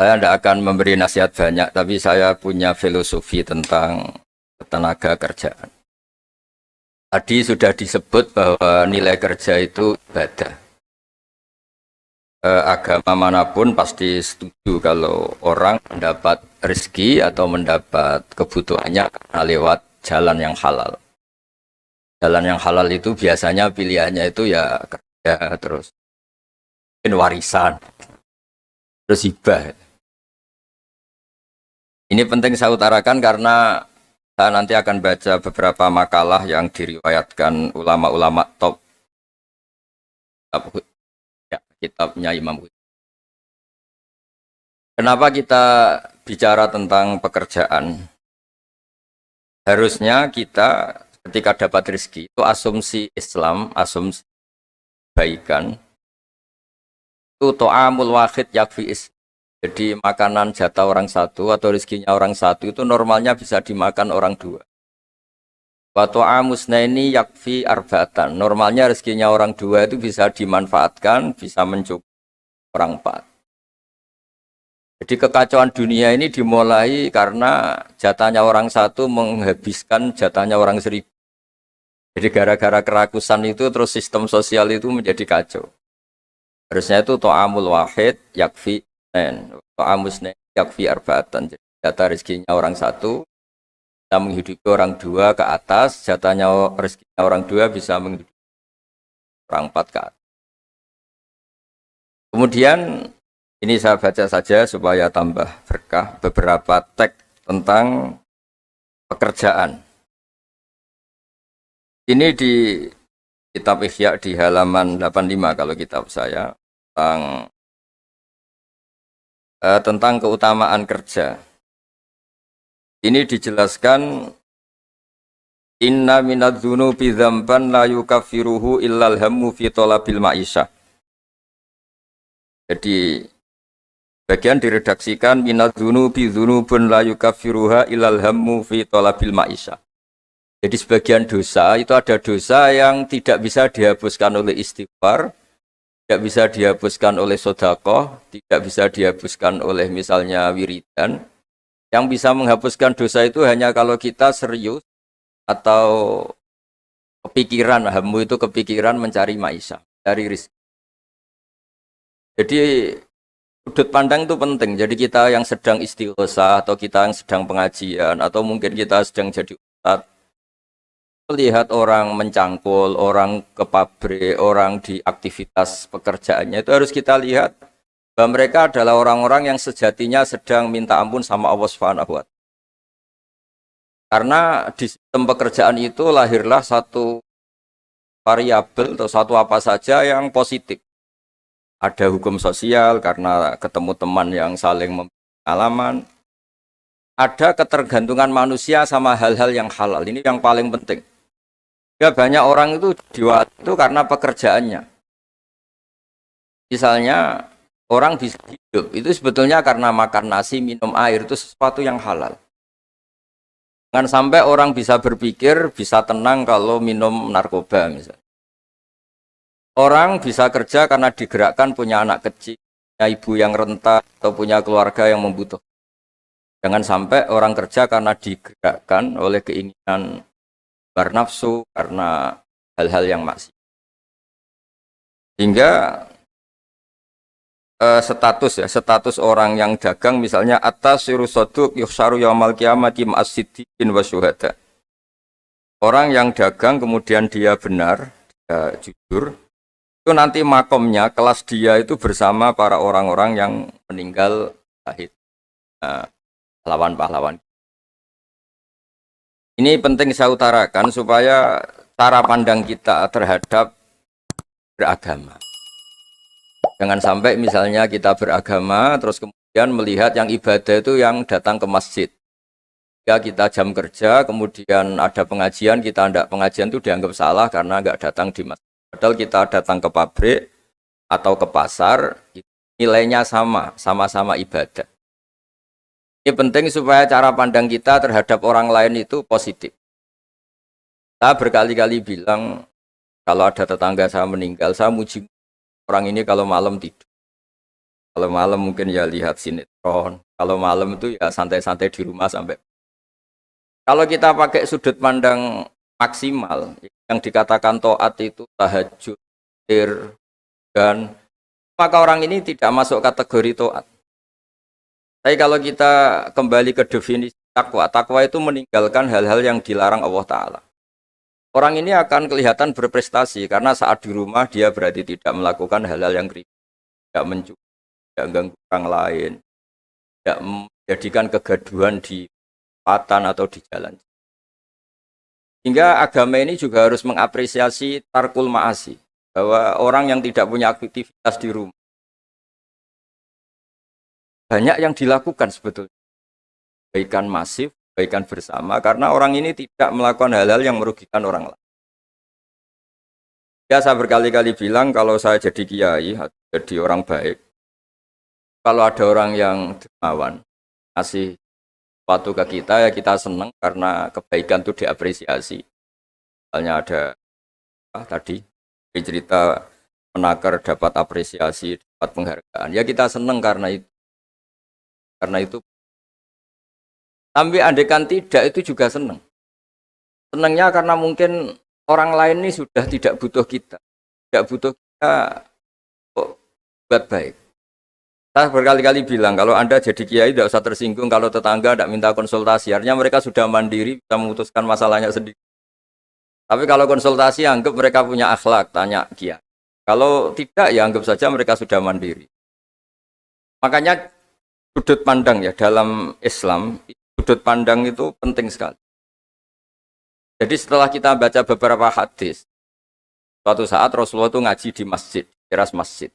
Saya tidak akan memberi nasihat banyak, tapi saya punya filosofi tentang tenaga kerjaan. Tadi sudah disebut bahwa nilai kerja itu ibadah. Agama manapun pasti setuju kalau orang mendapat rezeki atau mendapat kebutuhannya karena lewat jalan yang halal. Jalan yang halal itu biasanya pilihannya itu ya kerja, terus warisan, terus hibah. Ini penting saya utarakan karena saya nanti akan baca beberapa makalah yang diriwayatkan ulama-ulama top ya, kitabnya Imam Ghazali. Kenapa kita bicara tentang pekerjaan? Harusnya kita ketika dapat rezeki itu asumsi Islam, asumsi kebaikan itu to'amul wahid yakfi is. Jadi makanan jatah orang satu atau rezekinya orang satu itu normalnya bisa dimakan orang dua. Wa to'amusnaini yakfi arba'atan. Normalnya rezekinya orang dua itu bisa dimanfaatkan, bisa mencukupi orang empat. Jadi kekacauan dunia ini dimulai karena jatahnya orang satu menghabiskan jatahnya orang seribu. Jadi gara-gara kerakusan itu terus sistem sosial itu menjadi kacau. Harusnya itu to'amul wahid yakfi to'amusnaini yakfi arba'atan. Jadi jatah rezekinya orang satu bisa menghidupi orang dua ke atas, jatahnya rezekinya orang dua bisa menghidupi orang empat ke atas. Kemudian ini saya baca saja supaya tambah berkah beberapa teks tentang pekerjaan. Ini di kitab Ihya di halaman 85 kalau kitab saya tentang keutamaan kerja. Ini dijelaskan inna minadz-dzunubi dzamban la yukaffiruhu illal hammu fi talabil ma'isyah. Jadi bagian diredaksikan minadz-dzunubi dzunubun la yukaffiruha illal hammu fi talabil ma'isyah. Jadi sebagian dosa itu ada dosa yang tidak bisa dihapuskan oleh istighfar, tidak bisa dihapuskan oleh sedekah, tidak bisa dihapuskan oleh misalnya wiridan. Yang bisa menghapuskan dosa itu hanya kalau kita serius atau kepikiran, hammu itu kepikiran mencari maisha, cari rezeki. Jadi sudut pandang itu penting. Jadi kita yang sedang istighosah atau kita yang sedang pengajian atau mungkin kita sedang jadi ustadz, melihat orang mencangkul, orang ke pabrik, orang di aktivitas pekerjaannya itu harus kita lihat bahwa mereka adalah orang-orang yang sejatinya sedang minta ampun sama Allah Subhanahu wa Ta'ala. Karena di sistem pekerjaan itu lahirlah satu variabel atau satu apa saja yang positif. Ada hukum sosial karena ketemu teman yang saling memberi pengalaman. Ada ketergantungan manusia sama hal-hal yang halal. Ini yang paling penting. Ya, banyak orang itu diwat itu karena pekerjaannya. Misalnya orang bisa hidup itu sebetulnya karena makan nasi, minum air itu sesuatu yang halal. Jangan sampai orang bisa berpikir bisa tenang kalau minum narkoba misalnya. Orang bisa kerja karena digerakkan punya anak kecil, punya ibu yang renta atau punya keluarga yang membutuhkan. Jangan sampai orang kerja karena digerakkan oleh keinginan bernafsu karena hal-hal yang maksiat. Hingga status orang yang dagang misalnya atas sirusoduk yuhsaru yaumal qiyamati ma'as-siddiqin wa syuhada. Orang yang dagang kemudian dia benar, dia jujur, itu nanti makomnya kelas dia itu bersama para orang-orang yang meninggal syahid, pahlawan-pahlawan. Ini penting saya utarakan supaya cara pandang kita terhadap beragama. Jangan sampai misalnya kita beragama terus kemudian melihat yang ibadah itu yang datang ke masjid. Ya kita jam kerja kemudian ada pengajian, kita tidak pengajian itu dianggap salah karena nggak datang di masjid. Padahal kita datang ke pabrik atau ke pasar, nilainya sama-sama ibadah. Ini penting supaya cara pandang kita terhadap orang lain itu positif. Saya berkali-kali bilang, kalau ada tetangga saya meninggal, saya muji orang ini kalau malam tidur. Kalau malam mungkin ya lihat sinetron. Kalau malam itu ya santai-santai di rumah sampai. Kalau kita pakai sudut pandang maksimal, yang dikatakan taat itu tahajud, dan maka orang ini tidak masuk kategori taat. Tapi kalau kita kembali ke definisi takwa, takwa itu meninggalkan hal-hal yang dilarang Allah Ta'ala. Orang ini akan kelihatan berprestasi karena saat di rumah dia berarti tidak melakukan hal-hal yang kritis, tidak mencuri, tidak mengganggu orang lain, tidak menjadikan kegaduhan di patan atau di jalan. Hingga agama ini juga harus mengapresiasi tarkul ma'asi, bahwa orang yang tidak punya aktivitas di rumah banyak yang dilakukan sebetulnya, kebaikan masif, kebaikan bersama, karena orang ini tidak melakukan hal-hal yang merugikan orang lain. Ya, saya berkali-kali bilang kalau saya jadi kiai, jadi orang baik, kalau ada orang yang dermawan, ngasih sesuatu ke kita, ya kita senang karena kebaikan itu diapresiasi. Misalnya ada tadi cerita menakar dapat apresiasi, dapat penghargaan, ya kita senang karena itu. Karena itu, tapi andekan tidak itu juga senang. Senangnya karena mungkin orang lain ini sudah tidak butuh kita. Tidak butuh kita buat baik. Saya berkali-kali bilang, kalau Anda jadi kiai tidak usah tersinggung kalau tetangga tidak minta konsultasi. Artinya mereka sudah mandiri, bisa memutuskan masalahnya sendiri. Tapi kalau konsultasi, anggap mereka punya akhlak, tanya kiai. Kalau tidak, ya anggap saja mereka sudah mandiri. Makanya sudut pandang ya dalam Islam, sudut pandang itu penting sekali. Jadi setelah kita baca beberapa hadis, suatu saat Rasulullah itu ngaji di masjid, teras masjid.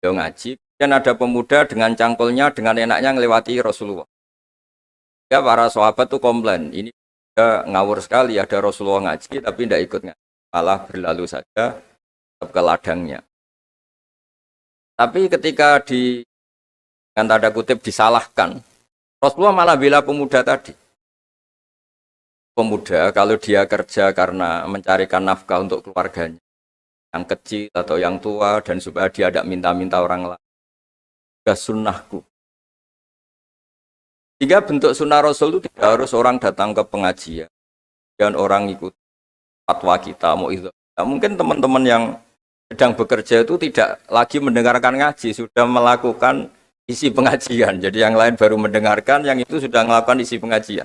Dia ngaji, dan ada pemuda dengan cangkulnya, dengan enaknya melewati Rasulullah. Ya para sahabat itu komplain, ini dia ngawur sekali, ada Rasulullah ngaji tapi tidak ikut ngaji, malah berlalu saja ke ladangnya. Tapi ketika dengan tanda kutip disalahkan, Rasulullah malah bela pemuda tadi. Pemuda kalau dia kerja karena mencarikan nafkah untuk keluarganya, yang kecil atau yang tua, dan supaya dia tidak minta-minta orang lain, sudah sunnahku. Jika bentuk sunnah Rasul itu tidak harus orang datang ke pengajian dan orang ikut fatwa kita, mau itu. Nah, mungkin teman-teman yang sedang bekerja itu tidak lagi mendengarkan ngaji, sudah melakukan isi pengajian. Jadi yang lain baru mendengarkan, yang itu sudah melakukan isi pengajian.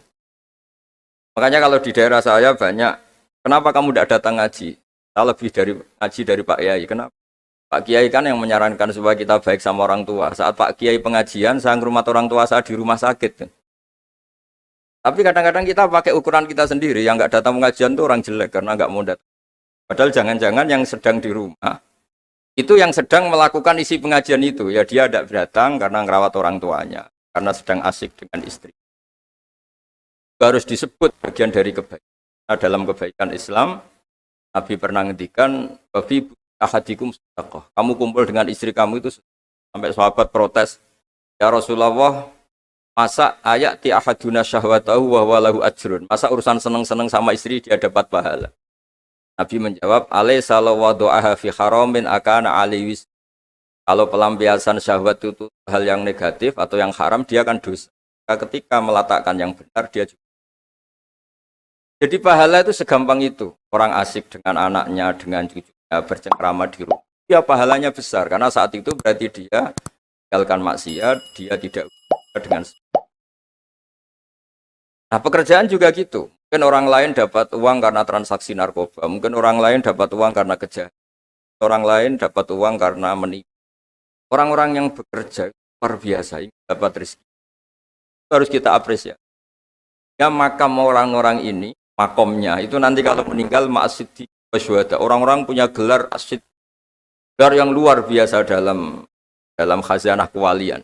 Makanya kalau di daerah saya banyak, kenapa kamu tidak datang ngaji? Saya lebih dari ngaji dari Pak Kiai. Kenapa? Pak Kiai kan yang menyarankan supaya kita baik sama orang tua. Saat Pak Kiai pengajian, saya ngurmat orang tua saya di rumah sakit. Tapi kadang-kadang kita pakai ukuran kita sendiri. Yang nggak datang pengajian itu orang jelek karena nggak mau datang. Padahal jangan-jangan yang sedang di rumah itu yang sedang melakukan isi pengajian itu, ya dia tidak datang karena ngerawat orang tuanya, karena sedang asik dengan istri. Harus disebut bagian dari kebaikan. Nah, dalam kebaikan Islam, Nabi pernah ngendikan, "Babi ahadikum sedekah." Kamu kumpul dengan istri kamu itu, sampai sahabat protes, "Ya Rasulullah, masa ayati ahaduna syahwatahu wa huwa lahu ajrun?" Masa urusan seneng-seneng sama istri dia dapat pahala? Nabi menjawab, "Alaysa law wada'aha fi haramin akana aliwis." Kalau pelampiasan syahwat itu hal yang negatif atau yang haram, dia akan dosa. Ketika meletakkan yang benar, dia juga. Jadi pahala itu segampang itu. Orang asik dengan anaknya, dengan cucunya, bercengkrama di rumah. Ya pahalanya besar, karena saat itu berarti dia tinggalkan maksiat, dia tidak dengan. Nah pekerjaan juga gitu. Mungkin orang lain dapat uang karena transaksi narkoba. Mungkin orang lain dapat uang karena kejahatan. Orang lain dapat uang karena menipu. Orang-orang yang bekerja luar biasa, ini dapat rezeki. Harus kita apresiasi. Ya makam orang-orang ini, makomnya, itu nanti kalau meninggal ma'asyid wasyuhada. Orang-orang punya gelar asyid. Gelar yang luar biasa dalam khazanah kewalian.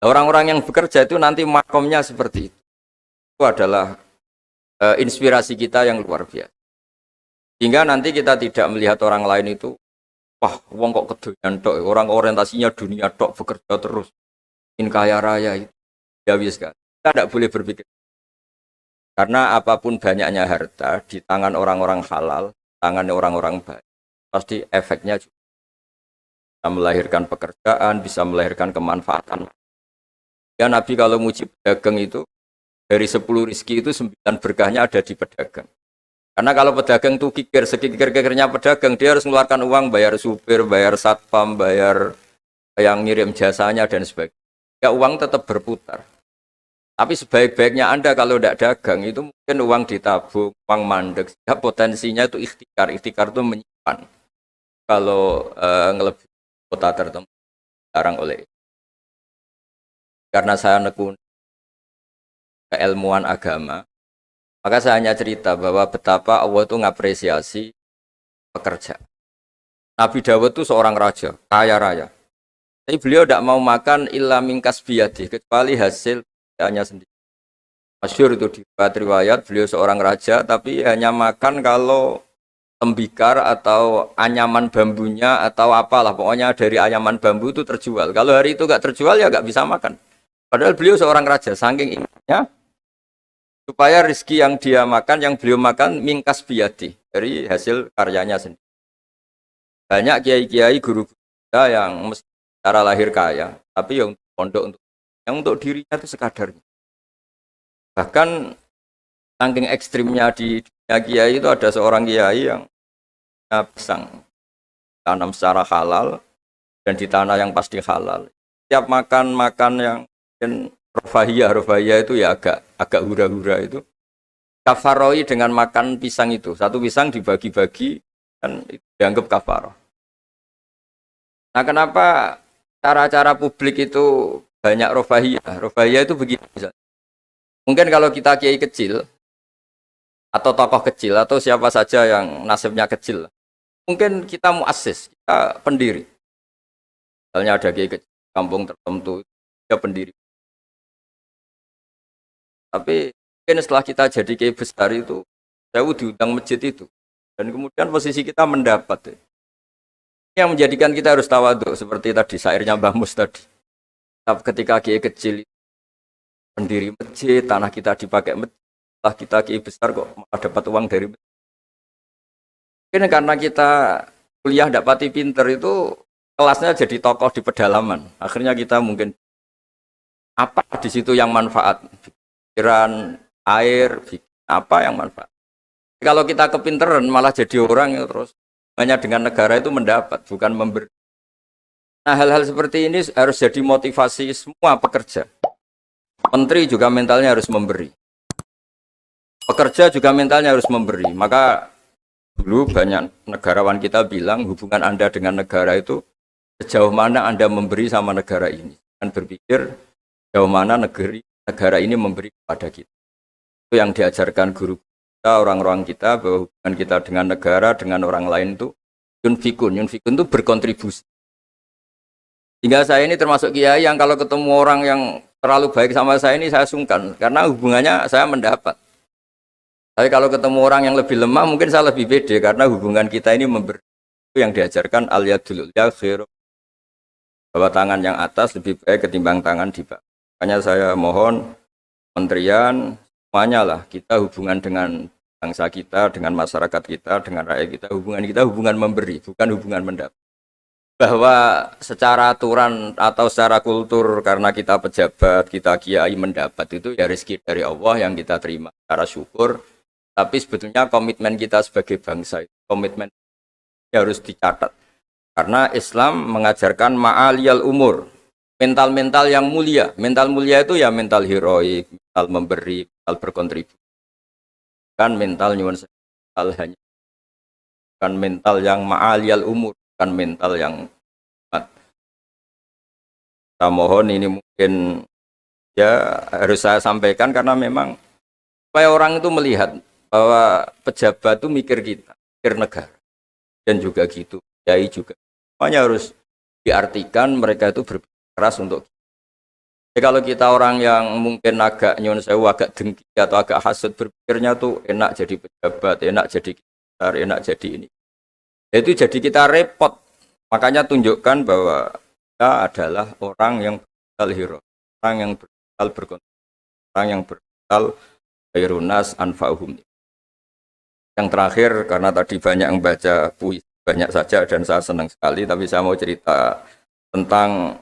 Orang-orang yang bekerja itu nanti makomnya seperti itu. Itu adalah inspirasi kita yang luar biasa. Sehingga nanti kita tidak melihat orang lain itu, wah, wong kok kedoyan tok, orang orientasinya dunia tok, bekerja terus, ingin kaya raya itu. Ya wis kan. Kita tidak boleh berpikir. Karena apapun banyaknya harta di tangan orang-orang halal, tangan orang-orang baik, pasti efeknya juga. bisa melahirkan pekerjaan, bisa melahirkan kemanfaatan. Ya Nabi kalau muji pedagang itu dari 10 rizki itu 9 berkahnya ada di pedagang. Karena kalau pedagang itu kikir, sekikir-kikirnya pedagang, dia harus mengeluarkan uang, bayar supir, bayar satpam, bayar yang ngirim jasanya dan sebagainya. Ya uang tetap berputar. Tapi sebaik-baiknya Anda kalau tidak dagang itu mungkin uang ditabung, uang mandek. Ya potensinya itu ikhtikar. Ikhtikar itu menyimpan. Kalau ngelebihi kota tertentu, larang oleh. Karena saya nekuni keilmuan agama, maka saya hanya cerita bahwa betapa Allah itu ngapresiasi pekerja. Nabi Dawud itu seorang raja, kaya raya. Tapi beliau tidak mau makan illa mingkas biyadi, kecuali hasil hanya sendiri. Masyhur itu di riwayat, beliau seorang raja, tapi hanya makan kalau tembikar atau anyaman bambunya atau apalah. Pokoknya dari anyaman bambu itu terjual. Kalau hari itu nggak terjual ya nggak bisa makan. Padahal beliau seorang raja, saking inginnya supaya rezeki yang dia makan, yang beliau makan mingkas biyadi, dari hasil karyanya sendiri. Banyak kiai-kiai guru kita yang secara lahir kaya, tapi yang pondok yang untuk dirinya itu sekadarnya. Bahkan saking ekstrimnya di dunia kiai itu ada seorang kiai yang pisang tanam secara halal dan di tanah yang pasti halal. Setiap makan yang rofahiyah itu ya agak hura-hura itu. Kafaroi dengan makan pisang itu. Satu pisang dibagi-bagi dan itu dianggap kafaroh. Nah kenapa cara-cara publik itu banyak rofahiyah? Rofahiyah itu begini misalnya. Mungkin kalau kita kiai kecil atau tokoh kecil atau siapa saja yang nasibnya kecil, mungkin kita muassis, kita pendiri. Misalnya ada kiai kecil kampung tertentu, dia pendiri. Tapi mungkin setelah kita jadi kiai besar itu, jauh diundang masjid itu, dan kemudian posisi kita mendapat. Yang menjadikan kita harus tawadhu seperti tadi syairnya Mbah Mus tadi. Ketika kiai kecil pendiri masjid, tanah kita dipakai masjid, setelah kita kiai besar kok malah dapat uang dari masjid. Mungkin karena kita kuliah dapati pinter itu kelasnya jadi tokoh di pedalaman. Akhirnya kita mungkin apa di situ yang manfaat? Pikiran, air, apa yang manfaat? Kalau kita kepinteran malah jadi orang yang terus hanya dengan negara itu mendapat, bukan memberi. Nah hal-hal seperti ini harus jadi motivasi semua pekerja. Menteri juga mentalnya harus memberi. Pekerja juga mentalnya harus memberi. Maka dulu banyak negarawan kita bilang hubungan Anda dengan negara itu sejauh mana Anda memberi sama negara ini. Dan berpikir sejauh mana negara ini memberi kepada kita. Itu yang diajarkan guru kita, orang-orang kita, bahwa hubungan kita dengan negara, dengan orang lain itu yunfikun itu berkontribusi. Hingga saya ini termasuk kiai yang kalau ketemu orang yang terlalu baik sama saya ini saya sungkan, karena hubungannya saya mendapat. Tapi kalau ketemu orang yang lebih lemah mungkin saya lebih pede, karena hubungan kita ini memberi. Itu yang diajarkan al-yadul ulya khairu, bahwa tangan yang atas lebih baik ketimbang tangan di bawah. Makanya saya mohon kementerian semuanya lah, kita hubungan dengan bangsa kita, dengan masyarakat kita, dengan rakyat kita hubungan memberi, bukan hubungan mendapat. Bahwa secara aturan atau secara kultur karena kita pejabat, kita kiai mendapat itu ya rezeki dari Allah yang kita terima secara syukur. Tapi sebetulnya komitmen kita sebagai bangsa, komitmen harus dicatat. Karena Islam mengajarkan ma'aliyal umur, mental-mental yang mulia. Mental mulia itu ya mental heroik, mental memberi, mental berkontribusi. Kan mental nyuwun hanya kan mental yang ma'aliyal umur, kan mental yang kita mohon ini mungkin ya harus saya sampaikan karena memang supaya orang itu melihat bahwa pejabat itu mikir kita, mikir negara, dan juga gitu, kiai juga. Semuanya harus diartikan mereka itu berpikir keras untuk kita. Jadi kalau kita orang yang mungkin agak nyun sewu, agak dengki atau agak hasut, berpikirnya tuh enak jadi pejabat, enak jadi kita, enak jadi ini. Itu jadi kita repot. Makanya tunjukkan bahwa kita adalah orang yang bermental hero, orang yang bermental berkontribusi, orang yang bermental khairunas anfa'uhum. Yang terakhir, karena tadi banyak yang baca puisi, banyak saja dan saya senang sekali, tapi saya mau cerita tentang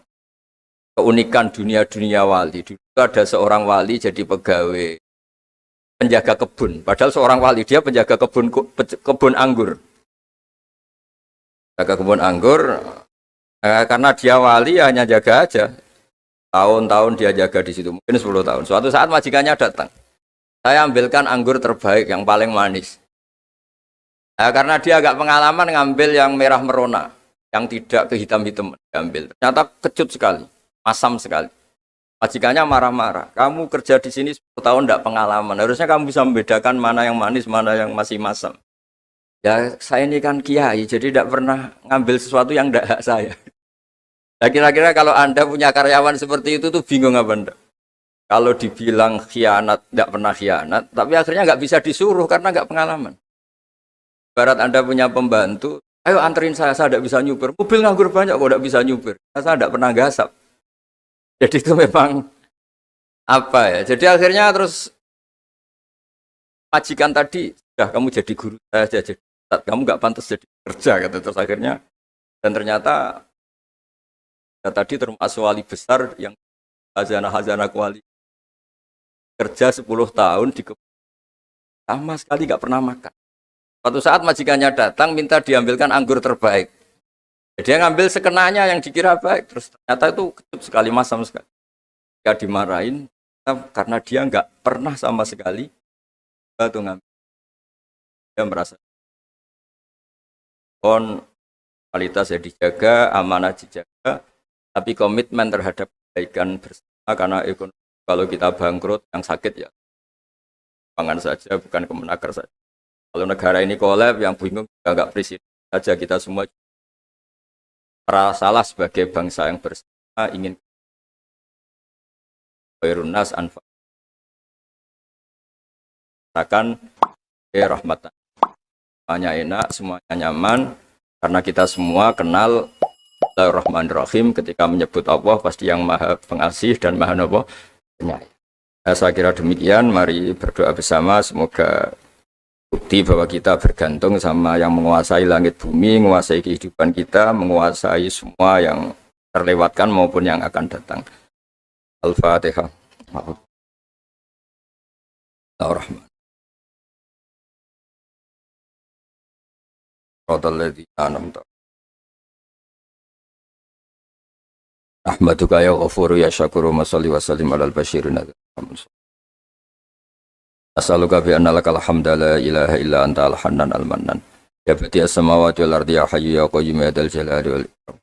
keunikan dunia-dunia wali. Dulu ada seorang wali jadi pegawai penjaga kebun, padahal seorang wali dia penjaga kebun anggur. Jaga kebun anggur, karena dia wali hanya jaga aja. Tahun-tahun dia jaga di situ, mungkin 10 tahun. Suatu saat majikannya datang. Saya ambilkan anggur terbaik yang paling manis. Karena dia agak pengalaman ngambil yang merah merona, yang tidak kehitam-hitam diambil. Ternyata kecut sekali, masam sekali. Majikannya marah-marah. Kamu kerja di sini 10 tahun tidak pengalaman. Harusnya kamu bisa membedakan mana yang manis, mana yang masih masam. Ya saya ini kan kiai, jadi tidak pernah ngambil sesuatu yang tidak hak saya. Nah, kira-kira kalau Anda punya karyawan seperti itu tuh bingung apa Anda? Kalau dibilang khianat, tidak pernah khianat, tapi akhirnya nggak bisa disuruh karena nggak pengalaman. Barat Anda punya pembantu, ayo anterin saya tidak bisa nyupir. Mobil nganggur banyak kok tidak bisa nyupir. Saya tidak pernah gasap. Jadi itu memang apa ya? Jadi akhirnya terus majikan tadi, sudah kamu jadi guru saya aja, jadi kamu nggak pantas jadi kerja gitu. Terus akhirnya dan ternyata ya, tadi termasuk wali besar yang hazanah wali kerja 10 tahun di sama sekali nggak pernah makan. Suatu saat majikannya datang minta diambilkan anggur terbaik. Dia ngambil sekenanya yang dikira baik, terus ternyata itu kecut sekali, masam sekali. Dia dimarahin karena dia nggak pernah sama sekali batu ngambil. Dia merasa kualitas ya dijaga, amanah dijaga, tapi komitmen terhadap kebaikan bersama karena ekonomi. Kalau kita bangkrut, yang sakit ya pangan saja, bukan kemenaker saja. Kalau negara ini kolab, yang bingung juga nggak presiden saja, kita semua salah sebagai bangsa yang bersama ingin khairunnas anfa akan rahmatan, semuanya enak, semuanya nyaman karena kita semua kenal Bismillahirrahmanirrahim. Ketika menyebut Allah pasti yang maha pengasih dan maha penyayang. Saya kira demikian, mari berdoa bersama semoga bukti bahwa kita bergantung sama yang menguasai langit bumi, menguasai kehidupan kita, menguasai semua yang terlewatkan maupun yang akan datang. Al-Fatihah. Ar-Rahman. Ahmaduka ya ghafuru ya syakuru masalli wa sallim alal basyirin as'aluka bi anna lakal hamda la ilaha illa anta al-hannan al-mannan ya bati as-samawati wal ardi ya hayyu ya qayyum ya dzal jalali wal ikram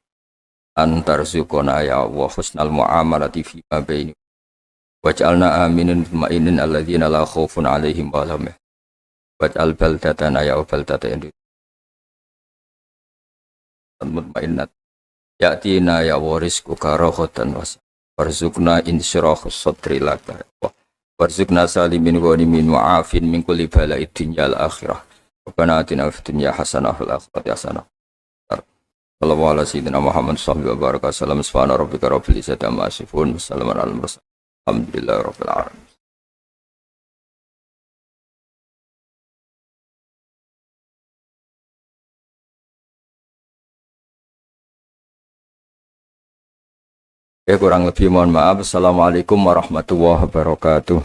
antarzuqana ya wa husnal muamalati fi ma baini waj'alna aminin mutmainin alladzina la khaufun 'alaihim wa lahum waj'al baldatana ya baldatan mutmainnat ya'tina ya warisku karohotan warzukna insyirahus sadri laka warzukna salimin ghanimin wa'afin min kulli bala'id dunya al-akhirah Rabbana atina fid dunya hasanah wal akhirati hasanah sallallahu ala sayyidina Muhammad sallallahu alaihi wasallam subhana rabbika rabbil izzati amma yasifun wassalamun alal mursalin alhamdulillahi rabbil alamin. Kurang lebih mohon maaf. Assalamualaikum warahmatullahi wabarakatuh.